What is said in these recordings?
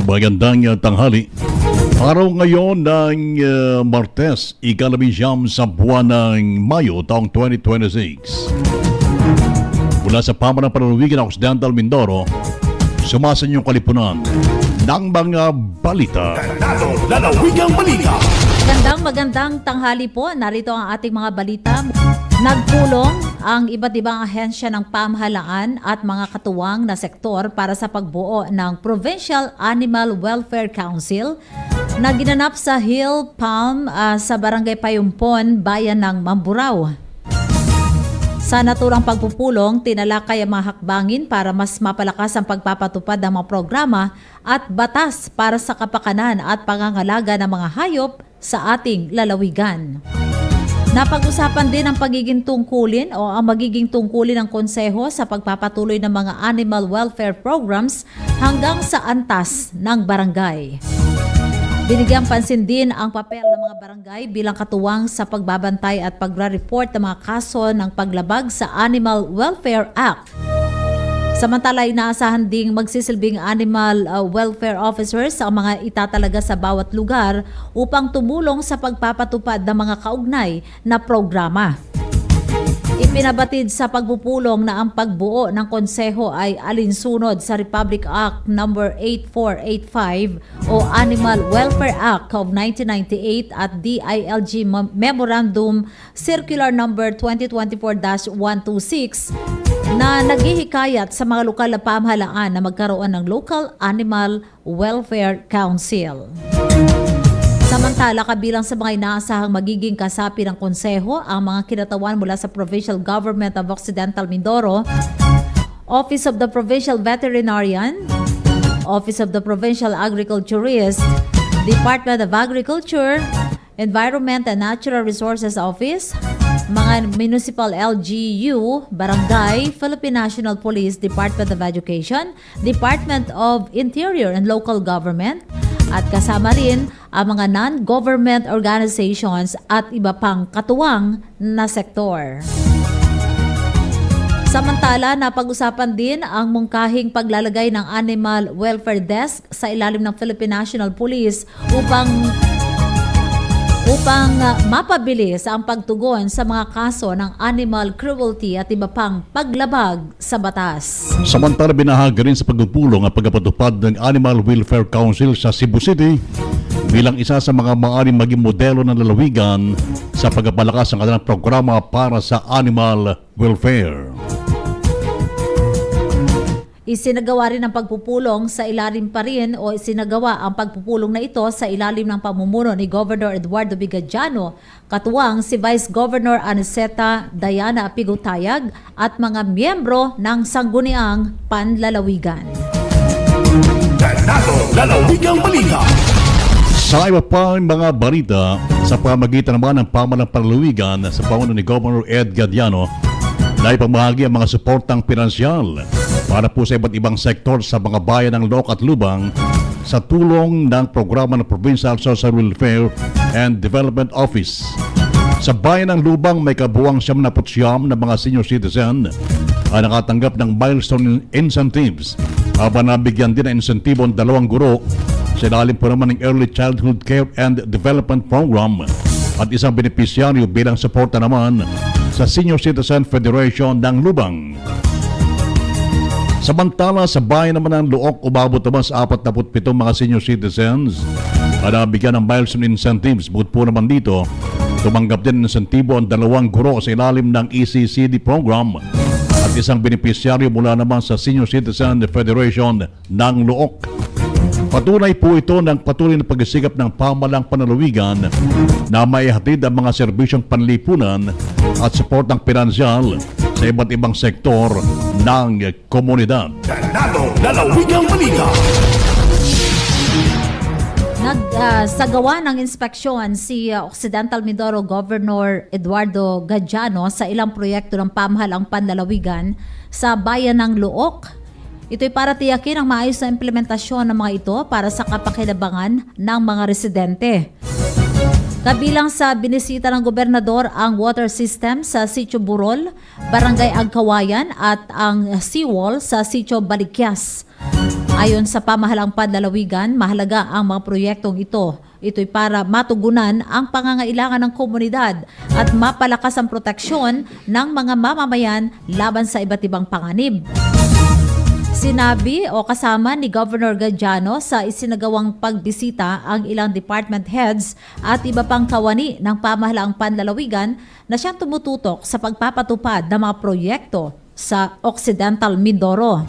Magandang tanghali. Araw ngayon ng Martes, ika-11 sa buwan ng Mayo taong 2026. Mula sa pamanang pananawigan ng Occidental Mindoro, sumasan yung kalipunan ng mga balita. Lalawigang balita. Magandang tanghali po. Narito ang ating mga balita. Nagpulong ang iba't ibang ahensya ng pamahalaan at mga katuwang na sektor para sa pagbuo ng Provincial Animal Welfare Council na ginanap sa Hill Palm sa Barangay Payumpon, Bayan ng Mamburao. Sa naturang pagpupulong, tinalakay ang mga hakbangin para mas mapalakas ang pagpapatupad ng mga programa at batas para sa kapakanan at pangangalaga ng mga hayop sa ating lalawigan. Napag-usapan din ang pagiging tungkulin o ang magiging tungkulin ng konseho sa pagpapatuloy ng mga animal welfare programs hanggang sa antas ng barangay. Binigyang pansin din ang papel ng mga barangay bilang katuwang sa pagbabantay at pagre-report ng mga kaso ng paglabag sa Animal Welfare Act. Samantala, inaasahan ding magsisilbing animal welfare officers ang mga itatalaga sa bawat lugar upang tumulong sa pagpapatupad ng mga kaugnay na programa. Ipinabatid sa pagpupulong na ang pagbuo ng konseho ay alinsunod sa Republic Act No. 8485 o Animal Welfare Act of 1998 at DILG Memorandum Circular No. 2024-126 na naghihikayat sa mga lokal na pamahalaan na magkaroon ng Local Animal Welfare Council. Samantala, kabilang sa mga inaasahang magiging kasapi ng konseho ang mga kinatawan mula sa Provincial Government of Occidental Mindoro, Office of the Provincial Veterinarian, Office of the Provincial Agriculturist, Department of Agriculture, Environment and Natural Resources Office, mga municipal LGU, barangay, Philippine National Police, Department of Education, Department of Interior and Local Government, at kasama rin ang mga non-government organizations at iba pang katuwang na sektor. Samantala, napag-usapan din ang mungkahing paglalagay ng Animal Welfare Desk sa ilalim ng Philippine National Police upang mapabilis ang pagtugon sa mga kaso ng animal cruelty at iba pang paglabag sa batas. Samantala, binahagi rin sa pagpupulong ang pagpapatupad ng Animal Welfare Council sa Cebu City bilang isa sa mga maaaring maging modelo ng lalawigan sa pagpapalakas ng kanilang programa para sa animal welfare. Isinagawa rin ang pagpupulong sa ilalim pa rin o isinagawa ang pagpupulong na ito sa ilalim ng pamumuno ni Governor Eduardo Vigadiano, katuwang si Vice Governor Aniceta Diana Apigutayag at mga miyembro ng Sangguniang Panlalawigan. Lalawigang balita. Sa iba pang mga balita, sa pamagitan naman ng pamalang panlalawigan sa pamumuno ni Governor Ed Gadiano, na ipamahagi ang mga suportang pinansyal para po sa iba't ibang sektor sa mga bayan ng Loc at Lubang sa tulong ng programa ng Provincial Social Welfare and Development Office. Sa bayan ng Lubang, may kabuwang 79 na mga senior citizen ang nakatanggap ng milestone incentives. Habang nabigyan din ng insentibo ang 2 guro sa ilalim po naman ng Early Childhood Care and Development Program at isang benepisyaryo bilang suporta naman sa Senior Citizen Federation ng Lubang. Samantala, sa bayan naman ng Luok, umabot naman sa 47 mga senior citizens na nabigyan ng milestone incentives. Bukod po naman dito, tumanggap din ng insentibo ang 2 guro sa ilalim ng ECCD program at isang benepisyaryo mula naman sa Senior Citizen Federation ng Luok. Patunay po ito ng patuloy na pagsisikap ng pamalang panlalawigan na maihatid ang mga serbisyong panlipunan at suportang pinansyal sa iba't ibang sektor ng komunidad. Lalawigang balita. Nagsagawa ng inspeksyon si Occidental Mindoro Governor Eduardo Gadiano sa ilang proyekto ng pamahalang panlalawigan sa bayan ng Luok. Ito'y para tiyakin ang maayos na implementasyon ng mga ito para sa kapakinabangan ng mga residente. Kabilang sa binisita ng gobernador ang water system sa Sitio Burol, Barangay Agkawayan at ang seawall sa Sitio Balikyas. Ayon sa pamahalaang panlalawigan, mahalaga ang mga proyektong ito. Ito'y para matugunan ang pangangailangan ng komunidad at mapalakas ang proteksyon ng mga mamamayan laban sa iba't ibang panganib. Sinabi o kasama ni Governor Gadiano sa isinagawang pagbisita ang ilang department heads at iba pang kawani ng pamahalaang panlalawigan na siyang tumututok sa pagpapatupad ng mga proyekto sa Occidental Mindoro.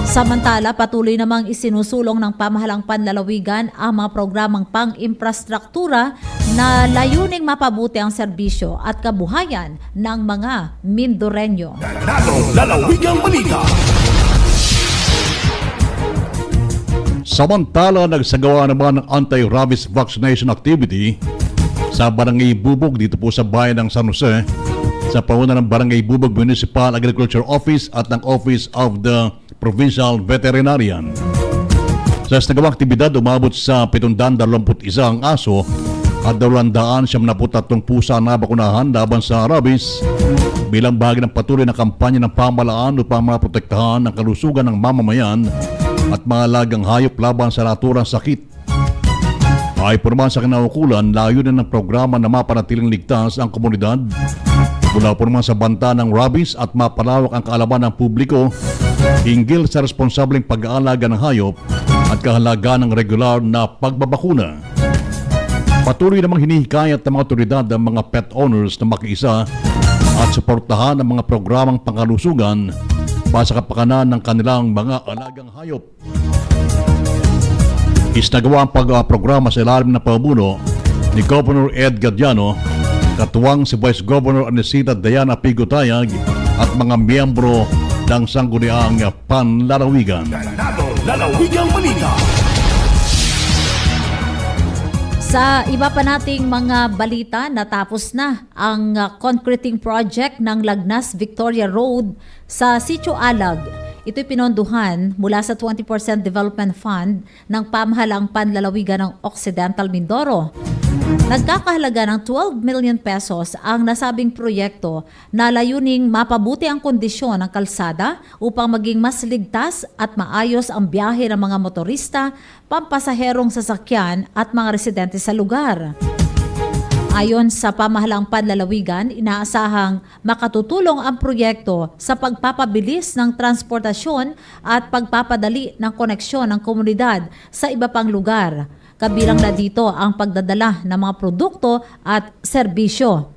Samantala, patuloy namang isinusulong ng pamahalaang panlalawigan ang mga programang pang-infrastruktura na layuning mapabuti ang serbisyo at kabuhayan ng mga Mindoreño. Ganadong lalawigang balita. Samantala, nagsagawa naman ng anti-rabies vaccination activity sa Barangay Bubog dito po sa bayan ng San Jose sa pauna ng Barangay Bubog Municipal Agriculture Office at ng Office of the Provincial Veterinarian. Sa nagawang aktibidad, umabot sa 721 ang aso at 273 pusa na bakunahan laban sa rabies bilang bahagi ng patuloy na kampanya ng pamahalaan upang maprotektahan ang kalusugan ng mamamayan at mga alagang hayop laban sa naturang sakit. Ay porma sa kinaukulan, layunin ng programa na mapanatiling ligtas ang komunidad mula porma sa banta ng rabies at mapalawak ang kaalaman ng publiko hinggil sa responsableng pag-aalaga ng hayop at kahalagaan ng regular na pagbabakuna. Patuloy namang hinihikayat ng mga otoridad ang mga pet owners na makiisa at suportahan ang mga programang pangkalusugan para sa kapakanan ng kanilang mga alagang hayop. Isnagawa ang pagprograma sa ilalim ng pamumuno ni Governor Ed Gadiano, katuwang si Vice Governor Anisita Diana Pigutayag at mga miyembro ng sangguniang panlalawigan. Ganadong lalawigang balita. Sa iba pa nating mga balita, natapos na ang concreting project ng Lagnas Victoria Road sa Sitio Alag. Ito'y pinonduhan mula sa 20% Development Fund ng pamahalaang panlalawigan ng Occidental Mindoro. Nagkakahalaga ng 12 million pesos ang nasabing proyekto na layuning mapabuti ang kondisyon ng kalsada upang maging mas ligtas at maayos ang biyahe ng mga motorista, pampasaherong sasakyan at mga residente sa lugar. Ayon sa pamahalaang panlalawigan, inaasahang makatutulong ang proyekto sa pagpapabilis ng transportasyon at pagpapadali ng koneksyon ng komunidad sa iba pang lugar. Kabilang na dito ang pagdadala ng mga produkto at serbisyo.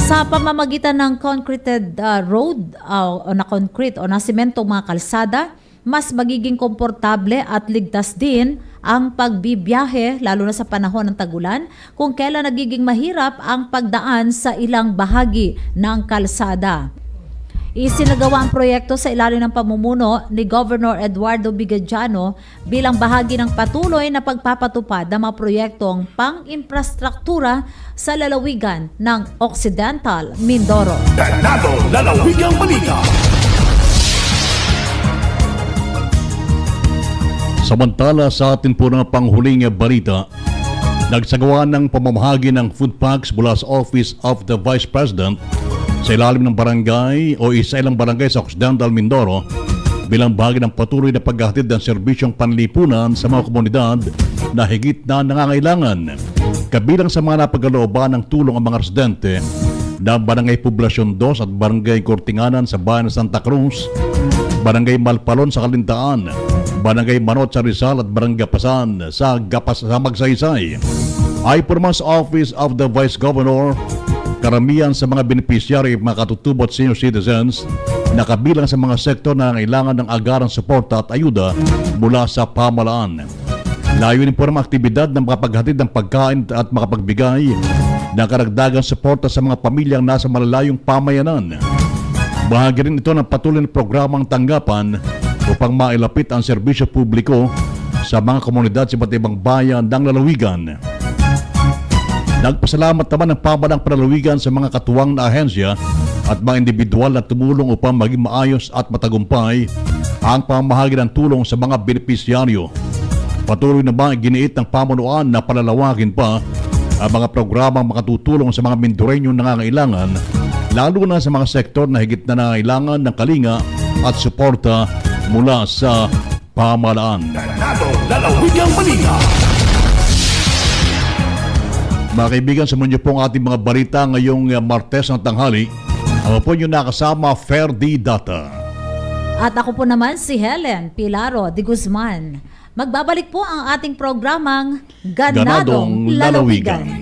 Sa pamamagitan ng concreted road o na concrete o na sementong mga kalsada, mas magiging komportable at ligtas din ang pagbibiyahe lalo na sa panahon ng tagulan kung kailan nagiging mahirap ang pagdaan sa ilang bahagi ng kalsada. Isinagawa ang proyekto sa ilalim ng pamumuno ni Governor Eduardo Bigadiano bilang bahagi ng patuloy na pagpapatupad ng mga proyektong pang-infrastruktura sa lalawigan ng Occidental Mindoro. Ganadong lalawigang balita. Samantala sa atin po ng panghuling balita, nagsagawa ng pamamahagi ng food packs mula sa Office of the Vice President sa ilalim ng barangay o isa ilang barangay sa Occidental Mindoro bilang bahagi ng patuloy na paghahatid ng serbisyong panlipunan sa mga komunidad na higit na nangangailangan. Kabilang sa mga napagalooban ng tulong ang mga residente na Barangay Poblasyon 2 at Barangay Kortinganan sa bayan ng Santa Cruz, Barangay Malpalon sa Kalintaan, Barangay Manot sa Rizal at Barangay Pasan sa Magsaysay. Ay porma sa Office of the Vice Governor, karamihan sa mga beneficiary mga katutubot senior citizens na kabilang sa mga sektor na kailangan ng agarang suporta at ayuda mula sa pamahalaan. Layunin po ng aktibidad ng makapaghatid ng pagkain at makapagbigay ng karagdagang suporta sa mga pamilyang nasa malalayong pamayanan. Bahagi rin ito ng patuloy na programang tanggapan upang mailapit ang serbisyo publiko sa mga komunidad sa iba't ibang bayan ng lalawigan. Nagpasalamat naman ang pamahalaang panlalawigan sa mga katuwang na ahensya at mga individual na tumulong upang maging maayos at matagumpay ang pamahagi ng tulong sa mga benepisyaryo. Patuloy na ba giniit ng pamunuan na palalawakin pa ang mga programang makatutulong sa mga Mindoreño nangangailangan, lalo na sa mga sektor na higit na nangangailangan ng kalinga at suporta mula sa pamahalaan. Ganado Lalawigang Balita. Mga kaibigan, sumunod niyo po ang ating mga balita ngayong Martes ng tanghali. Ako po yung nakasama, Ferdi Data. At ako po naman si Helen Pilaro de Guzman. Magbabalik po ang ating programang Ganadong Lalawigan.